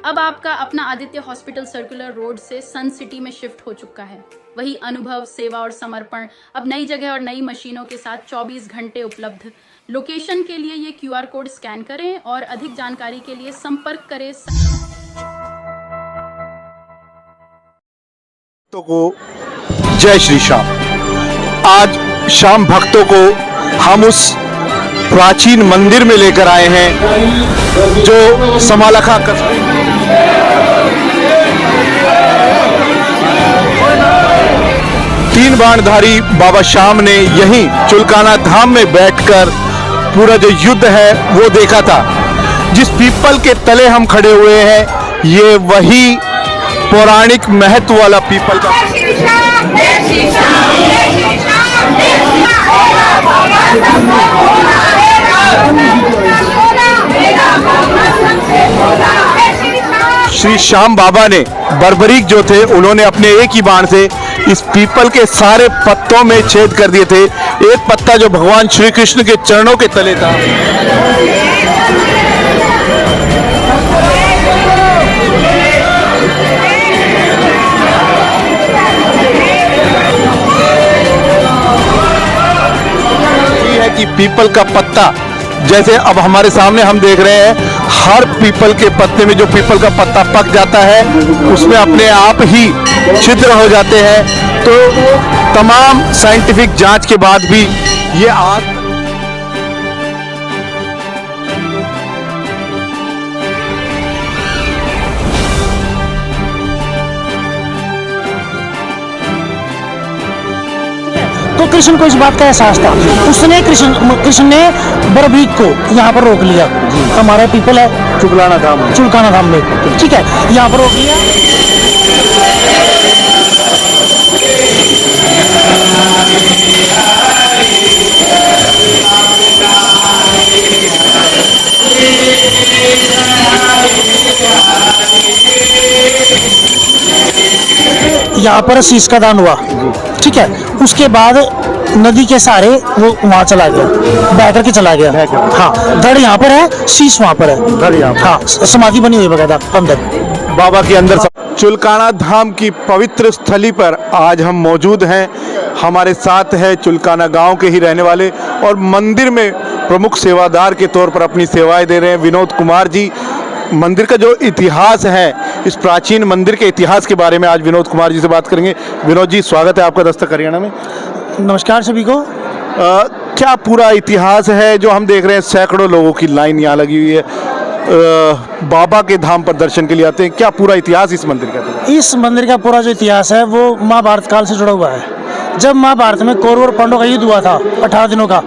अब आपका अपना आदित्य हॉस्पिटल सर्कुलर रोड से सन सिटी में शिफ्ट हो चुका है। वही अनुभव, सेवा और समर्पण अब नई जगह और नई मशीनों के साथ 24 घंटे उपलब्ध। लोकेशन के लिए ये QR कोड स्कैन करें और अधिक जानकारी के लिए संपर्क करें। तो को जय श्री श्याम। आज श्याम भक्तों को हम उस प्राचीन मंदिर में लेकर आए हैं जो समालखा कस्बे तीन बाणधारी बाबा श्याम ने यहीं चुलकाना धाम में बैठकर पूरा जो युद्ध है वो देखा था। जिस पीपल के तले हम खड़े हुए हैं ये वही पौराणिक महत्व वाला पीपल का श्री श्याम बाबा ने बर्बरीक जो थे उन्होंने अपने एक ही बाण से इस पीपल के सारे पत्तों में छेद कर दिए थे। एक पत्ता जो भगवान श्री कृष्ण के चरणों के तले था कि पीपल का पत्ता जैसे अब हमारे सामने हम देख रहे हैं, हर पीपल के पत्ते में जो पीपल का पत्ता पक जाता है उसमें अपने आप ही छिद्र हो जाते हैं। तो तमाम साइंटिफिक जांच के बाद भी ये आग तो कृष्ण को इस बात का एहसास था। उसने कृष्ण ने बर्बरीक को यहाँ पर रोक लिया। हमारा पीपल है चुलकाना धाम में, ठीक है, यहाँ पर रोक लिया। यहाँ पर शीश का दान हुआ, ठीक है। उसके बाद नदी के सहारे वो वहाँ चला गया, बह करके चला गया। हाँ, धड़ यहाँ पर है, शीश वहाँ पर है। हाँ, समाधि बनी हुई बकायदा अंदर बाबा के अंदर। चुलकाना धाम की पवित्र स्थली पर आज हम मौजूद हैं। हमारे साथ है चुलकाना गांव के ही रहने वाले और मंदिर में प्रमुख सेवादार के तौर पर अपनी सेवाएं दे रहे हैं विनोद कुमार जी। मंदिर का जो इतिहास है, इस प्राचीन मंदिर के इतिहास के बारे में आज विनोद कुमार जी से बात करेंगे। विनोद जी, स्वागत है आपका दस्तक हरियाणा में। नमस्कार सभी को। क्या पूरा इतिहास है जो हम देख रहे हैं, सैकड़ों लोगों की लाइन यहाँ लगी हुई है, बाबा के धाम पर दर्शन के लिए आते हैं, क्या पूरा इतिहास इस मंदिर का है? इस मंदिर का पूरा जो इतिहास है वो महाभारत काल से जुड़ा हुआ है। जब महाभारत में कौरव और पांडवों का युद्ध हुआ था 18 दिनों का,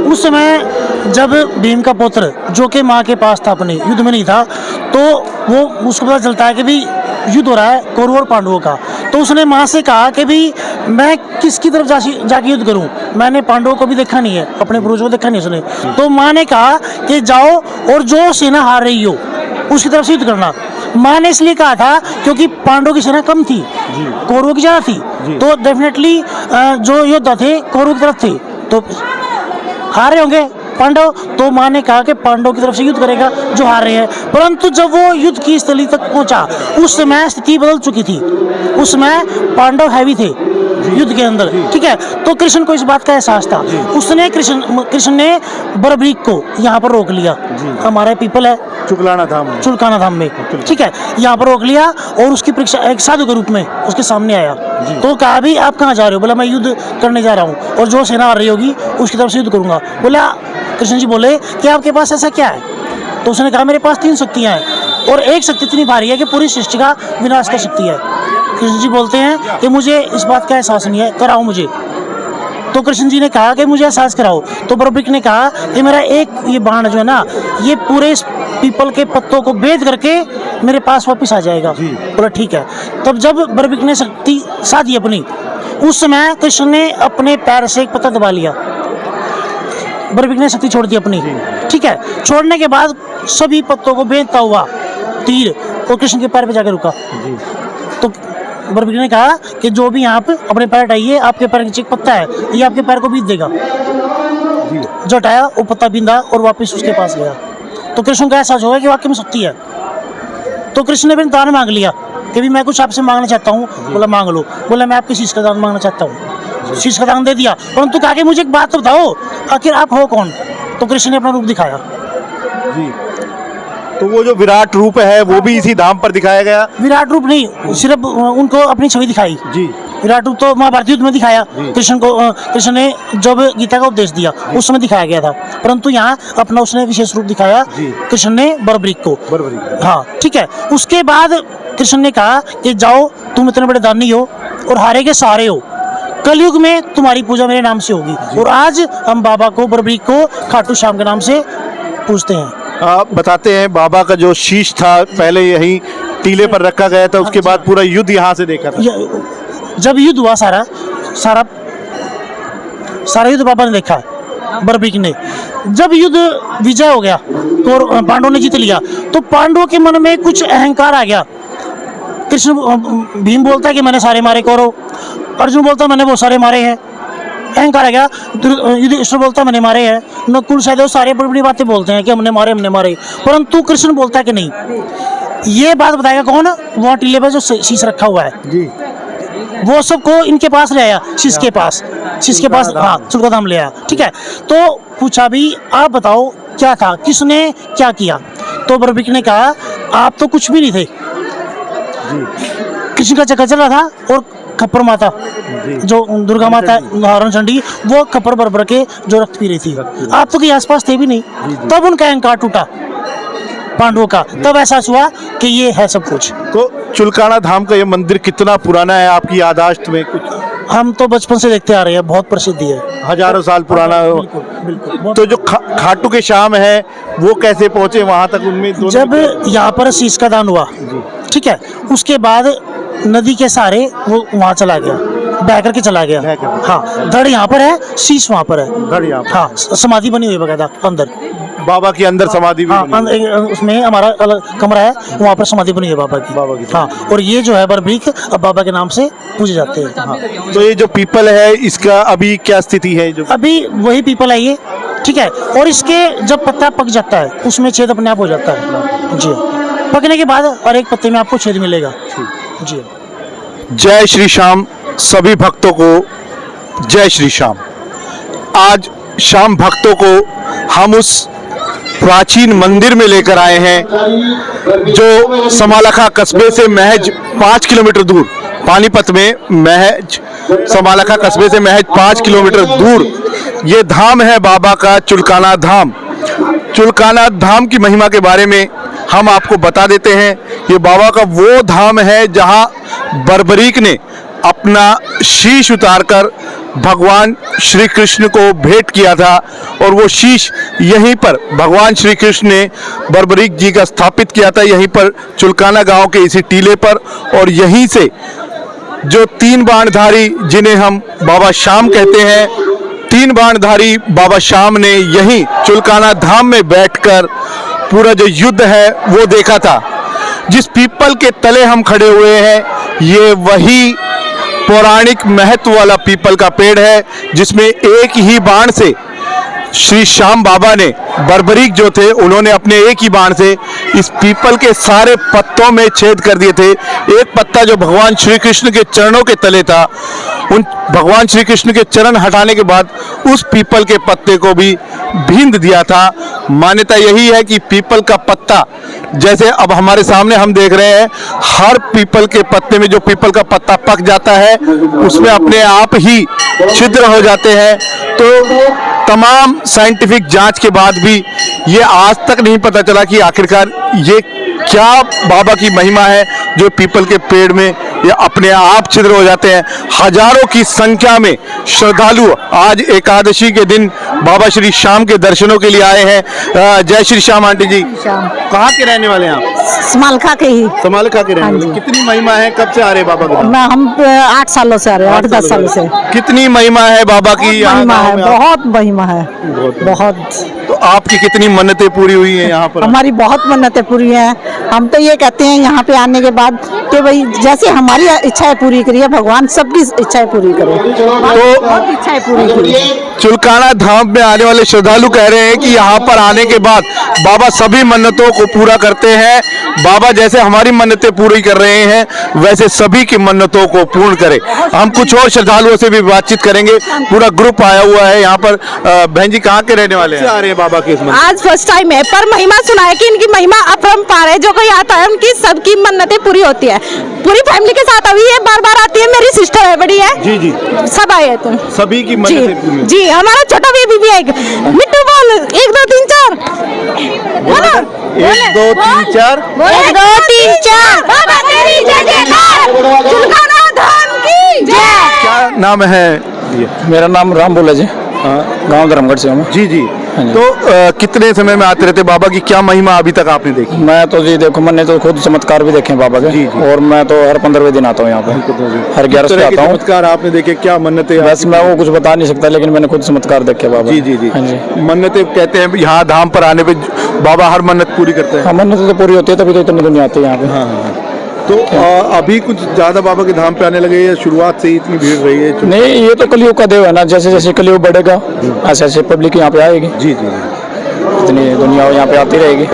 उस समय जब भीम का पुत्र जो कि माँ के पास था, अपने युद्ध में नहीं था, तो वो उसको पता चलता है कि भी युद्ध हो रहा है कौरव और पांडवों का। तो उसने माँ से कहा कि भी मैं किसकी तरफ जाके युद्ध करूं, मैंने पांडवों को भी देखा नहीं है, अपने पूर्वजों को देखा नहीं उसने। तो माँ ने कहा कि जाओ और जो सेना हार रही हो उसकी तरफ से युद्ध करना। माँ ने इसलिए कहा था क्योंकि पांडवों की सेना कम थी, कौरवों की ज्यादा थी, तो डेफिनेटली जो योद्धा थे कौरवों की तरफ थे, तो हार रहे होंगे पांडव। तो माँ ने कहा कि पांडवों की तरफ से युद्ध करेगा जो हार रहे हैं। परंतु जब वो युद्ध की स्थली तक पहुंचा उस समय स्थिति बदल चुकी थी। उस समय पांडव हैवी थे युद्ध के अंदर, ठीक है। तो कृष्ण को इस बात का एहसास था। उसने कृष्ण ने बर्बरीक को यहाँ पर रोक लिया। हमारा पीपल है चुलकाना धाम में, ठीक है, यहाँ पर रोक लिया और उसकी परीक्षा एक साधु के रूप में उसके सामने आया। तो कहा भी आप कहाँ जा रहे हो? बोला मैं युद्ध करने जा रहा हूँ और जो सेना आ रही होगी उसकी तरफ से युद्ध करूंगा। बोला, कृष्ण जी बोले कि आपके पास ऐसा क्या है? तो उसने कहा मेरे पास 3 शक्तियाँ हैं और एक शक्ति इतनी भारी है कि पूरी सृष्टि का विनाश कर सकती है। कृष्ण जी बोलते हैं कि मुझे इस बात का एहसास नहीं है, कराओ मुझे। तो कृष्ण जी ने कहा कि मुझे एहसास कराओ। तो बर्बरीक ने कहा कि मेरा एक ये बाण जो है ना, ये पूरे पीपल के पत्तों को भेद करके मेरे पास वापस आ जाएगा। बोला ठीक है। तब जब बर्बरीक ने शक्ति साधी अपनी, उस समय कृष्ण ने अपने पैर से एक पत्ता दबा लिया। बर्बरीक ने शक्ति छोड़ दी अपनी, ठीक है। छोड़ने के बाद सभी पत्तों को भेदता हुआ तीर और कृष्ण के पैर पे जाकर रुका। तो बर्बरीक ने कहा कि जो भी आप अपने पैर हटाइए, आपके पैर के नीचे एक पत्ता है, ये आपके पैर को बीत देगा। जो हटाया वो पत्ता बींदा और वापस उसके पास गया। तो कृष्ण का एहसास होगा कि वाकई में शक्ति है। तो कृष्ण ने फिर दान मांग लिया कि भी मैं कुछ आपसे मांगना चाहता हूँ। बोला मांग लो। बोला मैं आपके शीश का दान मांगना चाहता हूँ। शीश का दान दे दिया, परंतु कहा कि मुझे एक बात तो बताओ, आखिर आप हो कौन? तो कृष्ण ने अपना रूप दिखाया। जी, तो वो जो विराट रूप है वो भी इसी धाम पर दिखाया गया। विराट रूप नहीं, सिर्फ उनको अपनी छवि दिखाई। जी, विराट रूप तो महाभारत युद्ध में दिखाया कृष्ण को। कृष्ण ने जब गीता का उपदेश दिया उस समय दिखाया गया था, परंतु यहाँ अपना उसने विशेष रूप दिखाया कृष्ण ने बर्बरीक को। हाँ ठीक है। उसके बाद कृष्ण ने कहा कि जाओ, तुम इतने बड़े दानी हो और हारे के सहारे हो, कलयुग में तुम्हारी पूजा मेरे नाम से होगी। और आज हम बाबा को, बर्बरीक को खाटू श्याम के नाम से पूजते हैं। आप बताते हैं बाबा का जो शीश था पहले यही टीले पर रखा गया था, उसके बाद पूरा युद्ध यहाँ से देखा था। जब युद्ध हुआ सारा युद्ध बाबा ने देखा, बर्बरीक ने। जब युद्ध विजय हो गया तो पांडवों ने जीत लिया, तो पांडवों के मन में कुछ अहंकार आ गया। कृष्ण, भीम बोलता है कि मैंने सारे मारे कौरव, अर्जुन बोलता है मैंने वो सारे मारे हैं, अहंकार आ गया। युधिष्ठिर बोलता है मैंने मारे हैं, नकुल सहदेव सारे बड़ी बड़ी बातें बोलते हैं कि हमने मारे, परंतु कृष्ण बोलता है कि नहीं। ये बात बताएगा कौन? वहाँ टीले पर जो शीश रखा हुआ है जी, वो सबको इनके पास ले आया, शीश के पास, हाँ चुलका धाम ले आया। ठीक है, तो पूछा भी आप बताओ क्या था, किसने क्या किया? तो बर्बरीक ने कहा आप तो कुछ भी नहीं थे, कृष्ण का चक्कर चल रहा था और खप्पर माता जो दुर्गा माता हरण चंडी, वो खप्पर बरबर के जो रक्त पी रही थी, आप तो के आसपास थे भी नहीं। तब उनका अहंकार टूटा पांडवों का, तब ऐसा हुआ कि ये है सब कुछ। तो चुलकाना धाम का ये मंदिर कितना पुराना है आपकी याददाश्त में कुछ? हम तो बचपन से देखते आ रहे हैं, बहुत प्रसिद्धि है, हजारों साल पुराना। बिल्कुल। तो जो खाटू के श्याम है वो कैसे पहुंचे वहां तक? उनमें जब यहाँ पर शीश का दान हुआ, ठीक है, उसके बाद नदी के सहारे वो वहाँ चला गया, बह करके चला गया। हाँ, धड़ यहाँ पर है, शीश वहाँ पर है। धड़ यहाँ पर, हाँ, समाधि बनी हुई है बकायदा अंदर, बाबा के अंदर समाधि भी बनी है। उसमें हमारा अलग कमरा है, वहाँ पर समाधि बनी है बाबा की। हाँ, और ये जो है बर्बरीक अब बाबा के नाम से पूजे जाते हैं। हाँ। तो ये जो पीपल है इसका अभी क्या स्थिति है? जो अभी वही पीपल है ये, ठीक है, और इसके जब पत्ता पक जाता है उसमें छेद अपने आप हो जाता है जी। पकने के बाद और एक पत्ते में आपको छेद मिलेगा जी। जय श्री श्याम सभी भक्तों को, जय श्री श्याम। आज श्याम भक्तों को हम उस प्राचीन मंदिर में लेकर आए हैं जो समालखा कस्बे से महज 5 किलोमीटर दूर, पानीपत में महज समालखा कस्बे से महज 5 किलोमीटर दूर ये धाम है बाबा का चुलकाना धाम। चुलकाना धाम की महिमा के बारे में हम आपको बता देते हैं। ये बाबा का वो धाम है जहां बर्बरीक ने अपना शीश उतारकर भगवान श्री कृष्ण को भेंट किया था, और वो शीश यहीं पर भगवान श्री कृष्ण ने बर्बरीक जी का स्थापित किया था, यहीं पर चुलकाना गांव के इसी टीले पर। और यहीं से जो 3 बाणधारी जिन्हें हम बाबा श्याम कहते हैं, 3 बाणधारी बाबा श्याम ने यहीं चुलकाना धाम में बैठकर पूरा जो युद्ध है वो देखा था। जिस पीपल के तले हम खड़े हुए हैं ये वही पौराणिक महत्व वाला पीपल का पेड़ है जिसमें एक ही बाण से श्री श्याम बाबा ने, बर्बरीक जो थे उन्होंने अपने एक ही बाण से इस पीपल के सारे पत्तों में छेद कर दिए थे। एक पत्ता जो भगवान श्री कृष्ण के चरणों के तले था, उन भगवान श्री कृष्ण के चरण हटाने के बाद उस पीपल के पत्ते को भी भींद दिया था। मान्यता यही है कि पीपल का पत्ता, जैसे अब हमारे सामने हम देख रहे हैं, हर पीपल के पत्ते में जो पीपल का पत्ता पक जाता है उसमें अपने आप ही छिद्र हो जाते हैं। तो तमाम साइंटिफिक जांच के बाद भी ये आज तक नहीं पता चला कि आखिरकार ये क्या बाबा की महिमा है जो पीपल के पेड़ में ये अपने आप छिद्र हो जाते हैं। हजारों की संख्या में श्रद्धालु आज एकादशी के दिन बाबा श्री श्याम के दर्शनों के लिए आए हैं। जय श्री श्याम आंटी जी, कहाँ के रहने वाले हैं आप? समालखा के ही। समालखा के रहने वाले। कितनी महिमा है, कब से आ रहे बाबा के? हम 8 सालों से आ रहे हैं, 8-10 सालों से। कितनी महिमा है बाबा की? महिमा है, बहुत महिमा है, बहुत। तो आपकी कितनी मन्नतें पूरी हुई हैं यहाँ पर? हमारी बहुत मन्नतें पूरी हैं। हम तो ये कहते हैं यहाँ पे आने के बाद कि भाई जैसे हमारी इच्छाएं पूरी करिए, भगवान सबकी इच्छाएं पूरी करे। तो बहुत इच्छाएं पूरी करी। चुलकाना धाम में आने वाले श्रद्धालु कह रहे हैं कि यहाँ पर आने के बाद बाबा सभी मन्नतों को पूरा करते हैं। बाबा जैसे हमारी मन्नतें पूरी कर रहे हैं वैसे सभी की मन्नतों को पूर्ण करें। हम कुछ और श्रद्धालुओं से भी बातचीत करेंगे। पूरा ग्रुप आया हुआ है यहाँ पर। बहन जी कहाँ के रहने वाले हैं? आ रहे हैं बाबा के इसमें? आज फर्स्ट टाइम है, पर महिमा सुना है कि इनकी महिमा अपरंपार है। जो कोई आता है उनकी सबकी मन्नतें पूरी होती है। पूरी फैमिली के साथ अभी ये बार बार आती है। मेरी सिस्टर है, बड़ी है जी जी, सब आए तुम सभी की जी मन्नतें पूरी। जी। हमारा छोटा बेबी भी है। मिट्टू बोल 1 2 3 4 बोलो 1 2 3 4 1 2 3 4 बाबा तेरी जय जयकार, चुलकाना धाम की जय। क्या नाम है? मेरा नाम राम बोला जी, गांव धर्मगढ़ से हूँ। जी जी। तो कितने समय में आते रहते? बाबा की क्या महिमा अभी तक आपने देखी? मैं तो जी देखो, मैंने तो खुद चमत्कार भी देखे हैं बाबा के। जी, जी। और मैं तो हर 15वें दिन आता हूँ यहाँ पे, हर 11 से आता हूँ। चमत्कार आपने देखे? क्या मन्नतें? बस मैं वो कुछ बता नहीं सकता, लेकिन मैंने खुद चमत्कार देखे बाबा। जी जी जी। हाँ जी। मन्नतें कहते हैं यहाँ धाम पर आने पे बाबा हर मन्नत पूरी करते हैं। हाँ, मन्नत तो पूरी होती है, तभी तो इतनी दुनिया आती है यहाँ पे। हाँ। तो अभी कुछ ज्यादा बाबा के धाम पे आने लगे या शुरुआत से ही इतनी भीड़ रही है? नहीं, ये तो कलयुग का देव है ना। जैसे जैसे कलयुग बढ़ेगा ऐसे ऐसे पब्लिक यहाँ पे आएगी। जी जी। इतनी दुनिया यहाँ पे आती रहेगी।